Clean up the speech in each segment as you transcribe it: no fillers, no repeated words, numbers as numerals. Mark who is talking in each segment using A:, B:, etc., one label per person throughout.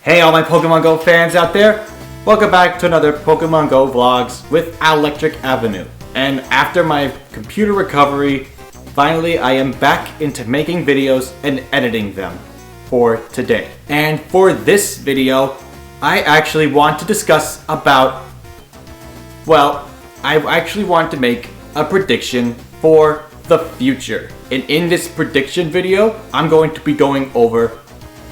A: Hey all my Pokemon Go fans out there! Welcome back to another Pokemon Go vlogs with Alectric Avenue. And after my computer recovery, finally I am back into making videos and editing them for today. And for this video, I actually want to discuss about, well, I actually want to make a prediction for the future. And in this prediction video, I'm going to be going over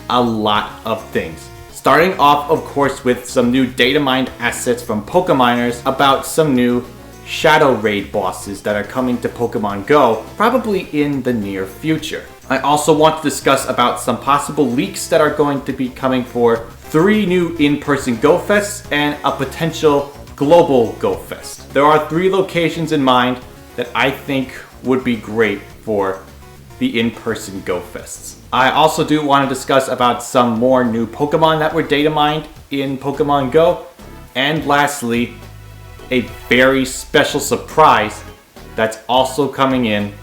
A: a lot of things. Starting off, of course, with some new data mined assets from Pokeminers about some new Shadow Raid bosses that are coming to Pokemon Go, probably in the near future. I also want to discuss about some possible leaks that are going to be coming for 3 new in-person Go Fests and a potential global Go Fest. There are 3 locations in mind that I think would be great for the in-person Go Fests. I also do want to discuss about some more new Pokemon that were data mined in Pokemon Go. And lastly, a very special surprise that's also coming in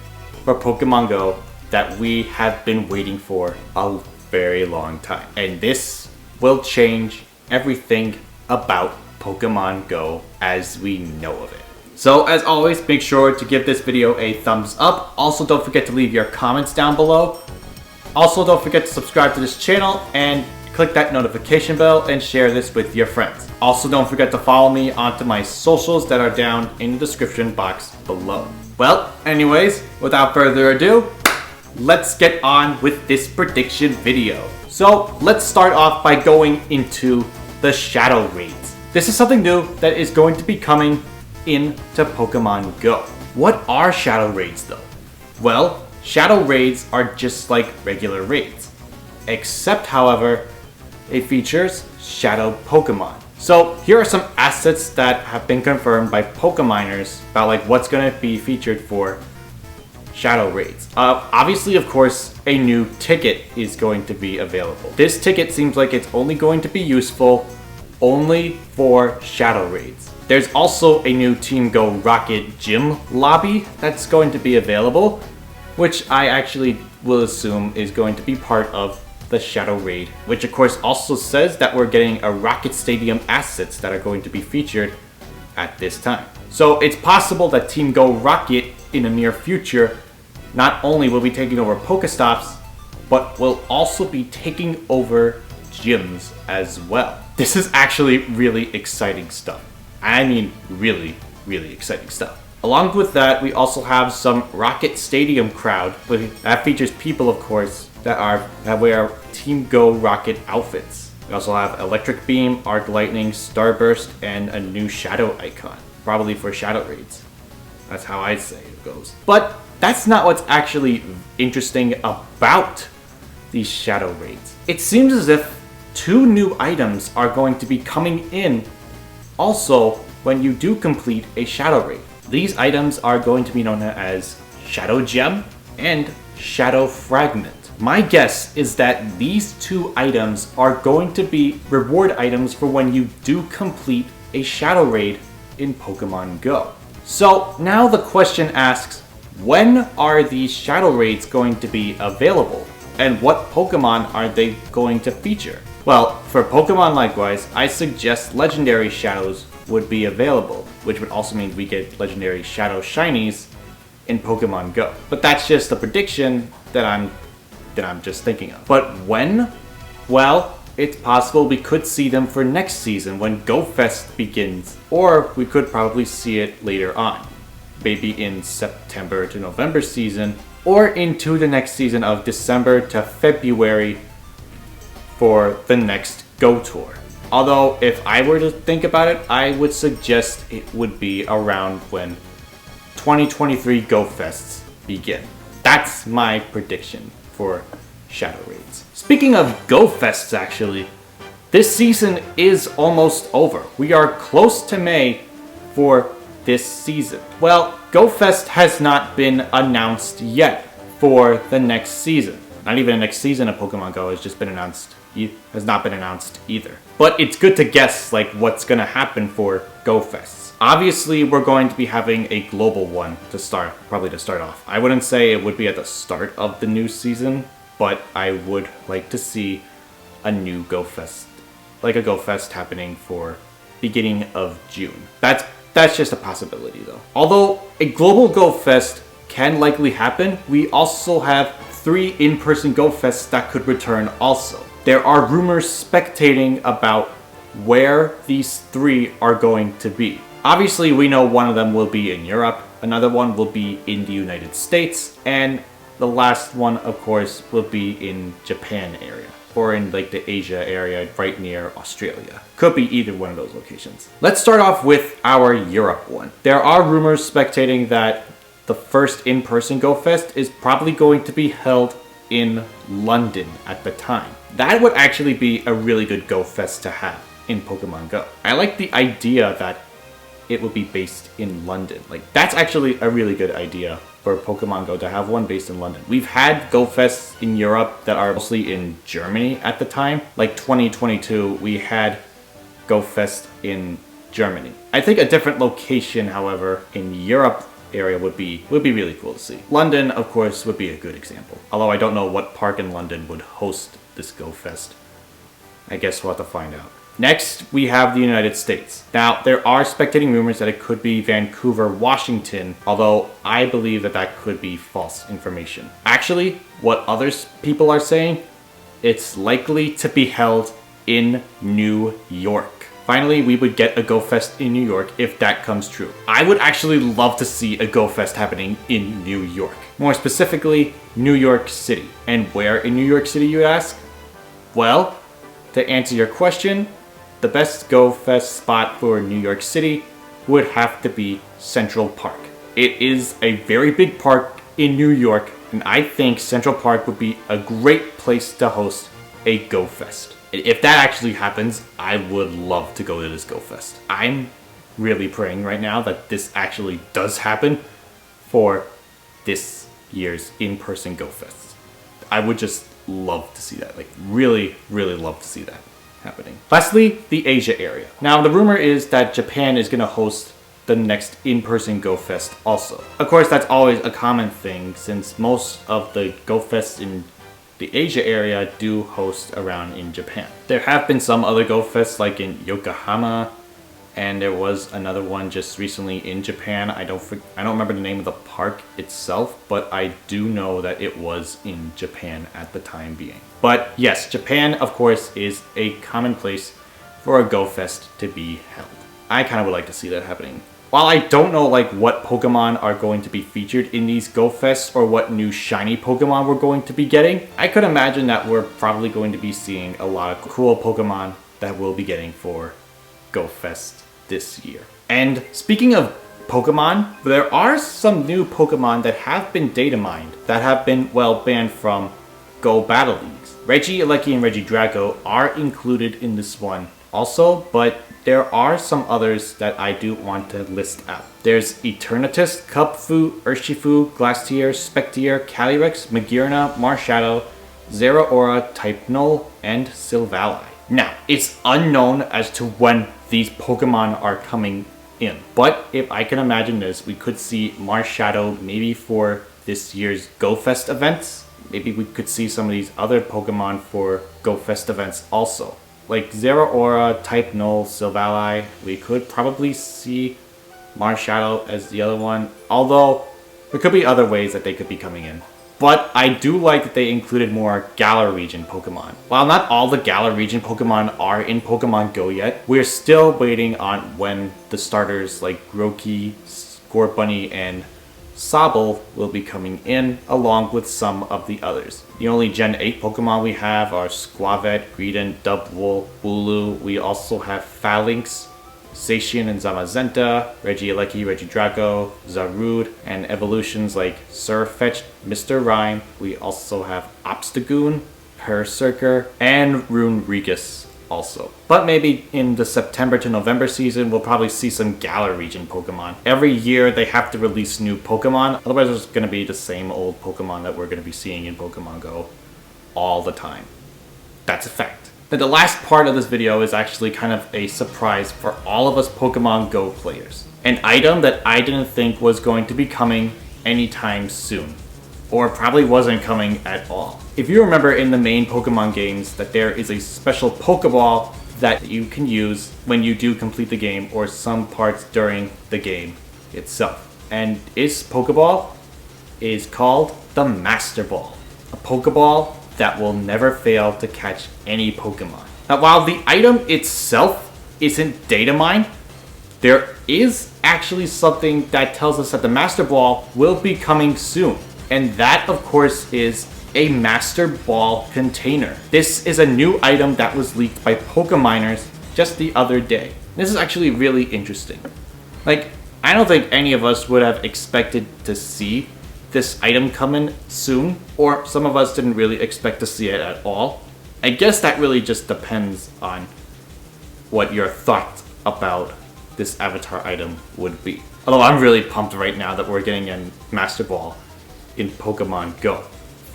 A: for Pokemon Go that we have been waiting for a very long time. And this will change everything about Pokemon Go as we know of it. So as always, make sure to give this video a thumbs up. Also, don't forget to leave your comments down below. Also, don't forget to subscribe to this channel and click that notification bell and share this with your friends. Also, don't forget to follow me onto my socials that are down in the description box below. Well, anyways, without further ado, let's get on with this prediction video. So let's start off by going into the Shadow Raids. This is something new that is going to be coming into Pokemon Go. What are Shadow Raids though? Well, Shadow Raids are just like regular raids, except however, it features Shadow Pokemon. So here are some assets that have been confirmed by Pokeminers about like what's going to be featured for Shadow Raids. Obviously, of course, a new ticket is going to be available. This ticket seems like it's only going to be useful only for Shadow Raids. There's also a new Team Go Rocket Gym lobby that's going to be available, which I actually will assume is going to be part of the Shadow Raid, which of course also says that we're getting a Rocket Stadium assets that are going to be featured at this time. So it's possible that Team Go Rocket in the near future not only will be taking over Pokestops, but will also be taking over gyms as well. This is actually really exciting stuff. I mean, really, really exciting stuff. Along with that, we also have some Rocket Stadium crowd. That features people, of course, that wear Team Go Rocket outfits. We also have Electric Beam, Arc Lightning, Starburst, and a new Shadow icon. Probably for Shadow Raids. That's how I'd say it goes. But that's not what's actually interesting about these Shadow Raids. It seems as if 2 new items are going to be coming in also when you do complete a Shadow Raid. These items are going to be known as Shadow Gem and Shadow Fragment. My guess is that these 2 items are going to be reward items for when you do complete a Shadow Raid in Pokemon Go. So now the question asks, when are these Shadow Raids going to be available? And what Pokemon are they going to feature? Well, for Pokemon likewise, I suggest Legendary Shadows would be available, which would also mean we get Legendary Shadow Shinies in Pokemon Go. But that's just a prediction that I'm just thinking of. But when? Well, it's possible we could see them for next season when Go Fest begins, or we could probably see it later on, maybe in September to November season, or into the next season of December to February for the next Go Tour. Although, if I were to think about it, I would suggest it would be around when 2023 Go Fests begin. That's my prediction for Shadow Raids. Speaking of Go Fests, actually, this season is almost over. We are close to May for this season. Well, Go Fest has not been announced yet for the next season. Not even the next season of Pokemon Go has not been announced either. But it's good to guess like what's gonna happen for Go Fests. Obviously, we're going to be having a global one to start off. I wouldn't say it would be at the start of the new season, but I would like to see a new Go Fest like a Go Fest happening for beginning of June. That's just a possibility though. Although a global Go Fest can likely happen, we also have 3 in-person Go Fests that could return also. There are rumors speculating about where these 3 are going to be. Obviously, we know one of them will be in Europe, another one will be in the United States, and the last one, of course, will be in Japan area, or in like the Asia area right near Australia. Could be either one of those locations. Let's start off with our Europe one. There are rumors speculating that the first in-person Go Fest is probably going to be held in London at the time. That would actually be a really good Go Fest to have in Pokemon Go. I like the idea that it would be based in London. Like, that's actually a really good idea for Pokemon Go to have one based in London. We've had Go Fests in Europe that are mostly in Germany at the time. Like 2022, we had Go Fest in Germany. I think a different location, however, in Europe area would be really cool to see. London, of course, would be a good example. Although I don't know what park in London would host this Go Fest. I guess we'll have to find out. Next, we have the United States. Now, there are speculating rumors that it could be Vancouver, Washington, although I believe that that could be false information. Actually, what other people are saying, it's likely to be held in New York. Finally, we would get a Go Fest in New York if that comes true. I would actually love to see a Go Fest happening in New York. More specifically, New York City. And where in New York City, you ask? Well, to answer your question, the best Go Fest spot for New York City would have to be Central Park. It is a very big park in New York, and I think Central Park would be a great place to host a Go Fest. If that actually happens, I would love to go to this Go Fest. I'm really praying right now that this actually does happen for this year's in-person Go Fest. I would just love to see that. Like, really, really love to see that happening. Lastly, the Asia area. Now, the rumor is that Japan is going to host the next in-person Go Fest also. Of course, that's always a common thing since most of the Go Fests in the Asia area do host around in Japan. There have been some other Go Fests like in Yokohama, and there was another one just recently in Japan. I don't remember the name of the park itself, but I do know that it was in Japan at the time being. But yes, Japan, of course, is a common place for a Go Fest to be held. I kind of would like to see that happening. While I don't know like what Pokemon are going to be featured in these Go Fests or what new shiny Pokemon we're going to be getting, I could imagine that we're probably going to be seeing a lot of cool Pokemon that we'll be getting for Go Fest this year. And speaking of Pokemon, there are some new Pokemon that have been data mined that have been, well, banned from Go Battle Leagues. Regieleki and Regidrago are included in this one also, but there are some others that I do want to list out. There's Eternatus, Cubfu, Urshifu, Glastier, Spectier, Calyrex, Magearna, Marshadow, Zeraora, Type Null, and Silvally. Now, it's unknown as to when these Pokemon are coming in, but if I can imagine this, we could see Marshadow maybe for this year's Go Fest events. Maybe we could see some of these other Pokemon for Go Fest events also. Like Zeraora, Type Null, Silvally, we could probably see Marshadow as the other one, although there could be other ways that they could be coming in. But I do like that they included more Galar region Pokemon. While not all the Galar region Pokemon are in Pokemon Go yet, we're still waiting on when the starters like Grookey, Scorbunny, and Sobble will be coming in, along with some of the others. The only Gen 8 Pokemon we have are Squavett, Greedent, Dubwool, Wooloo. We also have Phalanx, Zacian and Zamazenta, Regieleki, Regidrago, Zarude, and evolutions like Surfetch'd, Mr. Rhyme. We also have Obstagoon, Berserker, and Runerigus also. But maybe in the September to November season, we'll probably see some Galar region Pokemon. Every year they have to release new Pokemon, otherwise it's going to be the same old Pokemon that we're going to be seeing in Pokemon Go all the time. That's a fact. Now, the last part of this video is actually kind of a surprise for all of us Pokemon Go players. An item that I didn't think was going to be coming anytime soon, or probably wasn't coming at all. If you remember in the main Pokemon games that there is a special Pokeball that you can use when you do complete the game or some parts during the game itself. And its Pokeball is called the Master Ball. A Pokeball that will never fail to catch any Pokemon. Now, while the item itself isn't data mined, there is actually something that tells us that the Master Ball will be coming soon. And that, of course, is a Master Ball container. This is a new item that was leaked by Pokeminers just the other day. This is actually really interesting. Like, I don't think any of us would have expected to see this item coming soon, or some of us didn't really expect to see it at all. I guess that really just depends on what your thoughts about this avatar item would be. Although I'm really pumped right now that we're getting a Master Ball in Pokemon Go.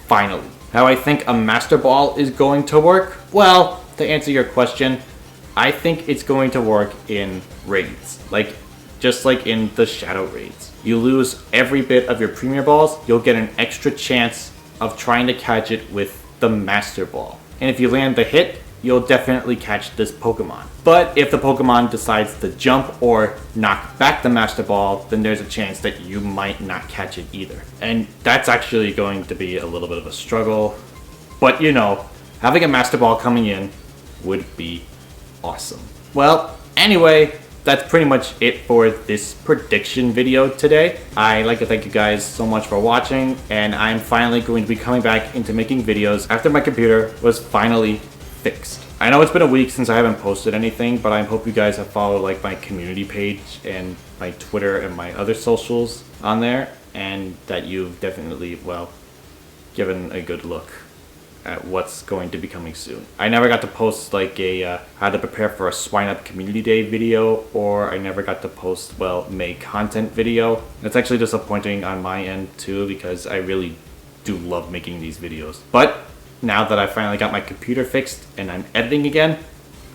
A: Finally. How I think a Master Ball is going to work? Well, to answer your question, I think it's going to work in raids. Just like in the Shadow Raids. You lose every bit of your Premier Balls, you'll get an extra chance of trying to catch it with the Master Ball. And if you land the hit, you'll definitely catch this Pokemon. But if the Pokemon decides to jump or knock back the Master Ball, then there's a chance that you might not catch it either. And that's actually going to be a little bit of a struggle. But you know, having a Master Ball coming in would be awesome. Well, anyway, that's pretty much it for this prediction video today. I'd like to thank you guys so much for watching, and I'm finally going to be coming back into making videos after my computer was finally fixed. I know it's been a week since I haven't posted anything, but I hope you guys have followed my community page and my Twitter and my other socials on there, and that you've definitely, well, given a good look at what's going to be coming soon. I never got to post a how to prepare for a Swine Up Community Day video, or I never got to post, well, May content video. It's actually disappointing on my end too, because I really do love making these videos. But now that I finally got my computer fixed and I'm editing again,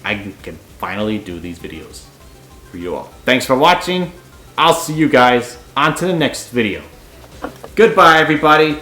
A: I can finally do these videos for you all. Thanks for watching. I'll see you guys on to the next video. Goodbye, everybody.